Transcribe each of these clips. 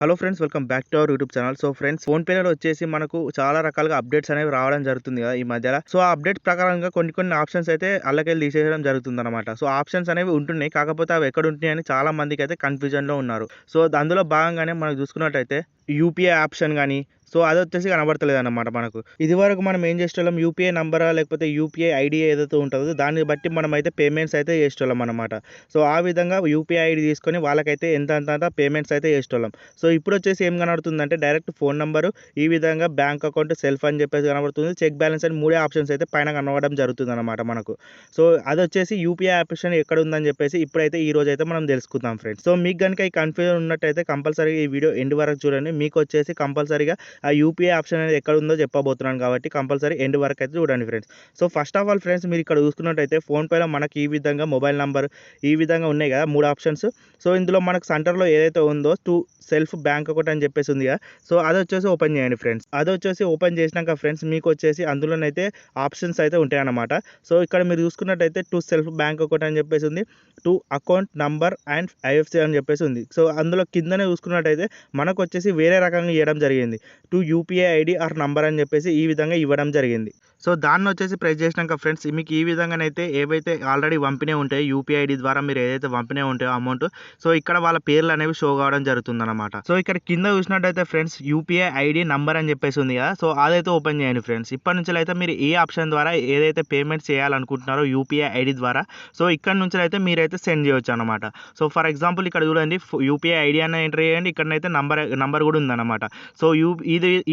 Hello friends, welcome back to our YouTube channel. So friends, ఫోన్‌పేలో వచ్చేసి మనకు చాలా రకాలుగా అప్డేట్స్ అనేవి రావడం జరుగుతుంది కదా ఈ మధ్యల. సో ఆ అప్డేట్ ప్రకారంగా కొన్ని ఆప్షన్స్ అయితే అల్లకెళ్ళి తీసేయడం జరుగుతుందన్నమాట. సో ఆప్షన్స్ అనేవి ఉంటున్నాయి. కాకపోతే అవి ఎక్కడ ఉంటున్నాయని చాలా మందికైతే కన్‌ఫ్యూజన్‌లో ఉన్నారు. సో అందులో భాగంగానే మనం చూసుకున్నట్టయితే యూపీఐ ఆప్షన్ గాని, సో అదొచ్చేసి కనబడతలేదన్నమాట మనకు. ఇదివరకు మనం ఏం చేసేటోళ్ళం, యూపీఐ నంబరా లేకపోతే యూపీఐ ఐడీ ఏదైతే ఉంటదో దాన్ని బట్టి మనమైతే పేమెంట్స్ అయితే చేసేటోళ్ళం అన్నమాట. సో ఆ విధంగా యూపీఐ ఐడీ తీసుకొని వాళ్ళకైతే ఎంత పేమెంట్స్ అయితే చేసేటోళ్ళం. సో ఇప్పుడొచ్చేసి ఏం కనబడుతుందంటే డైరెక్ట్ ఫోన్ నంబరు, ఈ విధంగా బ్యాంక్ అకౌంట్, సెల్ఫ్ అని చెప్పేసి కనబడుతుంది. చెక్ బ్యాలెన్స్ అని 3 ఆప్షన్స్ అయితే పైన కనబడడం జరుగుతుందన్నమాట మనకు. సో అదొచ్చేసి యూపీఐ ఆప్షన్ ఎక్కడ ఉందని చెప్పేసి ఇప్పుడైతే ఈ రోజైతే మనం తెలుసుకుందాం ఫ్రెండ్స్. సో మీకు గనుక ఈ కన్‌ఫ్యూజన్ ఉన్నట్టయితే కంపల్సరీగా ఈ వీడియో ఎండ్ వరకు చూడండి. మీకొచ్చేసి కంపల్సరీగా ఆ యూపీఐ ఆప్షన్ అనేది ఎక్కడ ఉందో చెప్పబోతున్నాను కాబట్టి కంపల్సరీ ఎండ్ వరకు అయితే చూడండి friends. So first of all friends, మీరు ఇక్కడ చూసుకున్నట్టయితే ఫోన్‌పేలో మనకి ఈ విధంగా మొబైల్ నంబర్ ఈ విధంగా ఉన్నాయి కదా 3 ఆప్షన్స్. సో ఇందులో మనకు సెంటర్‌లో ఏదైతే ఉందో సెల్ఫ్ బ్యాంక్ అకౌంట్ అని చెప్పేసి ఉంది కదా. సో అదొచ్చేసి ఓపెన్ చేయండి ఫ్రెండ్స్. అదొచ్చేసి ఓపెన్ చేసినాక ఫ్రెండ్స్ మీకొచ్చేసి అందులోనైతే ఆప్షన్స్ అయితే ఉంటాయన్నమాట. సో ఇక్కడ మీరు చూసుకున్నట్టయితే సెల్ఫ్ బ్యాంక్ అకౌంట్ అని చెప్పేసి ఉంది. అకౌంట్ నంబర్ అండ్ ఐఎఫ్‌సి అని చెప్పేసి ఉంది. సో అందులో కిందనే చూసుకున్నట్టయితే మనకొచ్చేసి వేరే రకంగా ఇవ్వడం జరిగింది. యూపీఐ ఐడీ ఆర్ నంబర్ అని చెప్పేసి ఈ విధంగా ఇవ్వడం జరిగింది. సో దాన్నొచ్చేసి ప్రెస్ చేసినాక ఫ్రెండ్స్ మీకు ఈ విధంగానైతే ఏవైతే ఆల్రెడీ పంపినవి ఉంటాయో యూపీఐ ఐడీ ద్వారా మీరు ఏదైతే పంపినవి ఉంటాయో అమౌంట్, సో ఇక్కడ వాళ్ళ పేర్లు అనేవి షో కావడం జరుగుతుందన్నమాట. సో ఇక్కడ కింద చూసినట్టయితే ఫ్రెండ్స్ యూపీఐ ఐడీ నంబర్ అని చెప్పేసి ఉంది కదా. సో అదైతే ఓపెన్ చేయండి ఫ్రెండ్స్. ఇప్పటి నుంచి అయితే మీరు ఈ ఆప్షన్ ద్వారా ఏదైతే పేమెంట్ చేయాలనుకుంటున్నారో యూపీఐ ఐడీ ద్వారా, సో ఇక్కడ నుంచి అయితే మీరైతే సెండ్ చేయొచ్చు అనమాట. సో ఫర్ ఎగ్జాంపుల్ ఇక్కడ చూడండి, యూపీఐ ఐడీ అన్న ఎంటర్ చేయండి. ఇక్కడనైతే నంబర్ కూడా ఉందన్నమాట. సో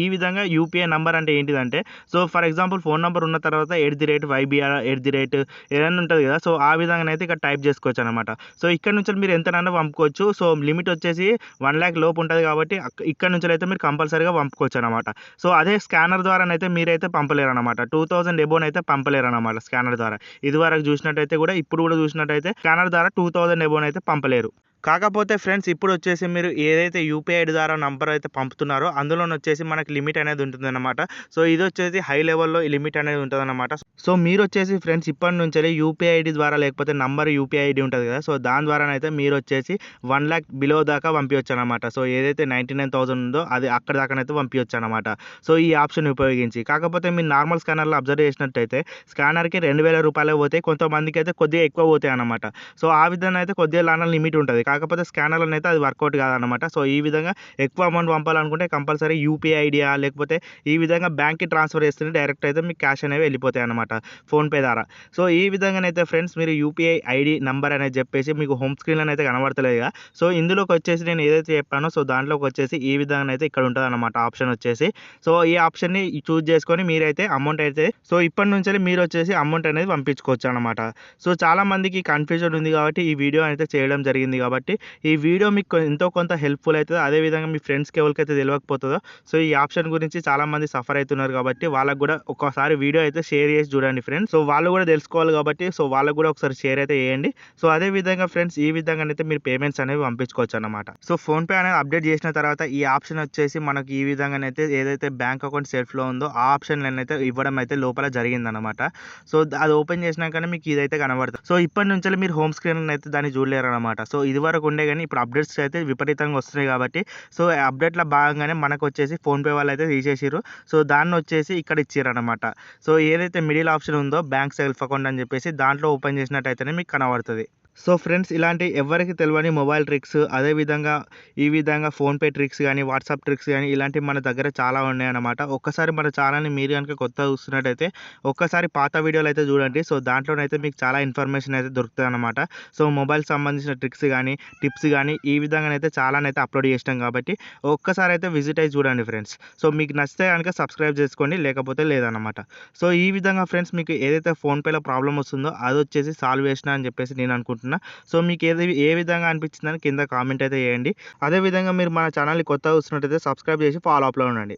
ఈ విధంగా యూపీఐ నంబర్ అంటే ఏంటిదంటే, so for example phone number ఉన్న తర్వాత @YBR ఏదైనా ఉంటుంది కదా. సో ఆ విధంగానైతే ఇక్కడ టైప్ చేసుకోవచ్చు అనమాట. సో ఇక్కడ నుంచి మీరు ఎంతనైనా పంపుకోవచ్చు. సో లిమిట్ వచ్చేసి 1,00,000 లోపు ఉంటుంది కాబట్టి ఇక్కడ నుంచి అయితే మీరు కంపల్సరీగా పంపుకోవచ్చు అనమాట. సో అదే స్కానర్ ద్వారానైతే మీరైతే పంపలేరు అనమాట. 2,000 ఎబోన్ అయితే పంపలేరు అనమాట స్కానర్ ద్వారా. ఇదివరకు చూసినట్టయితే కూడా, ఇప్పుడు కూడా చూసినట్టయితే స్కానర్ ద్వారా 2,000 ఎబోన్ అయితే పంపలేరు. కాకపోతే ఫ్రెండ్స్ ఇప్పుడు వచ్చేసి మీరు ఏదైతే యూపీఐ ఐడి ద్వారా నంబర్ అయితే పంపుతున్నారో అందులోనొచ్చేసి మనకి లిమిట్ అనేది ఉంటుందన్నమాట. సో ఇది వచ్చేసి హై లెవెల్‌లో ఈ లిమిట్ అనేది ఉంటుందన్నమాట. సో మీరొచ్చేసి ఫ్రెండ్స్ ఇప్పటి నుంచెల్లి యూపీఐ ఐడి ద్వారా లేకపోతే నంబర్ యూపీఐ ఐడి ఉంటుంది కదా. సో దాని ద్వారానైతే మీరొచ్చేసి 1,00,000 బిలో దాకా పంపించొచ్చనమాట. సో ఏదైతే 99,000 ఉందో అది అక్కడి దాకానైతే పంపించొచ్చనమాట. సో ఈ ఆప్షన్ ఉపయోగించి. కాకపోతే మీరు నార్మల్ స్కానర్‌లో అబ్జర్వ్ చేసినట్టయితే స్కానర్‌కి రూ. 2,000 పోతాయి. కొంతమందికైతే కొద్దిగా ఎక్కువ పోతాయన్నమాట. సో ఆ విధంగా అయితే కొద్దిగా లిమిట్ ఉంటుంది. కాకపోతే స్కానర్‌లో అయితే అది వర్కౌట్ కాదనమాట. సో ఈ విధంగా ఎక్కువ అమౌంట్ పంపాలనుకుంటే కంపల్సరీ యూపీఐ ఐడియా లేకపోతే ఈ విధంగా బ్యాంక్‌కి ట్రాన్స్‌ఫర్ చేస్తేనే డైరెక్ట్ అయితే మీకు క్యాష్ అనేవి వెళ్ళిపోతాయి అనమాట ఫోన్‌పే ద్వారా. సో ఈ విధంగానైతే ఫ్రెండ్స్ మీరు యూపీఐ ఐడి నంబర్ అనేది చెప్పేసి మీకు హోమ్ స్క్రీన్‌లోనైతే కనబడతలేదు కదా. సో ఇందులోకి వచ్చేసి నేను ఏదైతే చెప్పానో సో దాంట్లోకి వచ్చేసి ఈ విధంగానైతే ఇక్కడ ఉంటుందన్నమాట ఆప్షన్ వచ్చేసి. సో ఈ ఆప్షన్‌ని చూజ్ చేసుకొని మీరైతే అమౌంట్ అయితే సో ఇప్పటి నుంచి మీరు వచ్చేసి అమౌంట్ అనేది పంపించుకోవచ్చు అనమాట. సో చాలా మందికి కన్‌ఫ్యూజన్ ఉంది కాబట్టి ఈ వీడియో అయితే చేయడం జరిగింది కాబట్టి ఈ వీడియో మీకు ఎంతో కొంత హెల్ప్‌ఫుల్ అవుతది. అదేవిధంగా మీ ఫ్రెండ్స్‌కి ఎవరికైతే తెలవకపోతుందో సో ఈ ఆప్షన్ గురించి చాలా మంది సఫర్ అవుతున్నారు కాబట్టి వాళ్ళకి కూడా ఒక్కసారి వీడియో అయితే షేర్ చేసి చూడండి ఫ్రెండ్స్. సో వాళ్ళు కూడా తెలుసుకోవాలి కాబట్టి సో వాళ్ళకి కూడా ఒకసారి షేర్ అయితే చేయండి. సో అదే విధంగా ఫ్రెండ్స్ ఈ విధంగానైతే మీరు పేమెంట్స్ అనేవి పంపించుకోవచ్చు అన్నమాట. సో ఫోన్‌పే అనేది అప్డేట్ చేసిన తర్వాత ఈ ఆప్షన్ వచ్చేసి మనకి ఈ విధంగానైతే ఏదైతే బ్యాంక్ అకౌంట్ సెల్ఫ్‌లో ఉందో ఆ ఆప్షన్‌లనైతే ఇవ్వడం అయితే లోపల జరిగిందన్నమాట. సో అది ఓపెన్ చేసినాకనే మీకు ఇదైతే కనబడుతుంది. సో ఇప్పటి నుంచి మీరు హోమ్ స్క్రీన్‌లో అయితే దాన్ని చూడలేరన్నమాట. సో ఇదివరకు ఉండే కానీ ఇప్పుడు అప్డేట్స్ అయితే విపరీతంగా వస్తున్నాయి కాబట్టి సో అప్డేట్‌లో భాగంగానే మనకొచ్చేసి ఫోన్‌పే వాళ్ళు అయితే తీసేసిర్రు. సో దాన్నొచ్చేసి ఇక్కడ ఇచ్చిర్రనమాట. సో ఏదైతే మిడిల్ ఆప్షన్ ఉందో బ్యాంక్ సెల్ఫ్ అకౌంట్ అని చెప్పేసి దాంట్లో ఓపెన్ చేసినట్టయితేనే మీకు కనబడుతది. సో ఫ్రెండ్స్ ఇలాంటి ఎవ్వరికి తెలవని మొబైల్ ట్రిక్స్, అదేవిధంగా ఈ విధంగా ఫోన్‌పే ట్రిక్స్ గానీ, వాట్సాప్ ట్రిక్స్ గానీ ఇలాంటివి మన దగ్గర చాలా ఉన్నాయన్నమాట. ఒక్కసారి మన ఛానల్‌ని మీరు గనుక కొత్తగా చూస్తున్నట్టయితే ఒక్కసారి పాత వీడియోలు అయితే చూడండి. సో దాంట్లోనైతే మీకు చాలా ఇన్ఫర్మేషన్ అయితే దొరుకుతదన్నమాట. సో మొబైల్‌కి సంబంధించిన ట్రిక్స్ గానీ, టిప్స్ గానీ ఈ విధంగానైతే చాలానైతే అప్లోడ్ చేసినాం కాబట్టి ఒక్కసారి అయితే విజిట్ అయ్యి చూడండి ఫ్రెండ్స్. సో మీకు నచ్చితే గనుక సబ్స్క్రైబ్ చేసుకోండి, లేకపోతే లేదన్నమాట. సో ఈ విధంగా ఫ్రెండ్స్ మీకు ఏదైతే ఫోన్‌పేలో ప్రాబ్లమ్ వస్తుందో అదొచ్చేసి సాల్వ్ చేసినా అని చెప్పేసి నేను అనుకుంటున్నా. సో మీకు ఏ విధంగా అనిపించిందని కింద కామెంట్ అయితే చేయండి. అదేవిధంగా మీరు మన ఛానల్‌ని కొత్తగా చూస్తున్నట్టయితే సబ్స్క్రైబ్ చేసి ఫాలో అప్‌లో ఉండండి.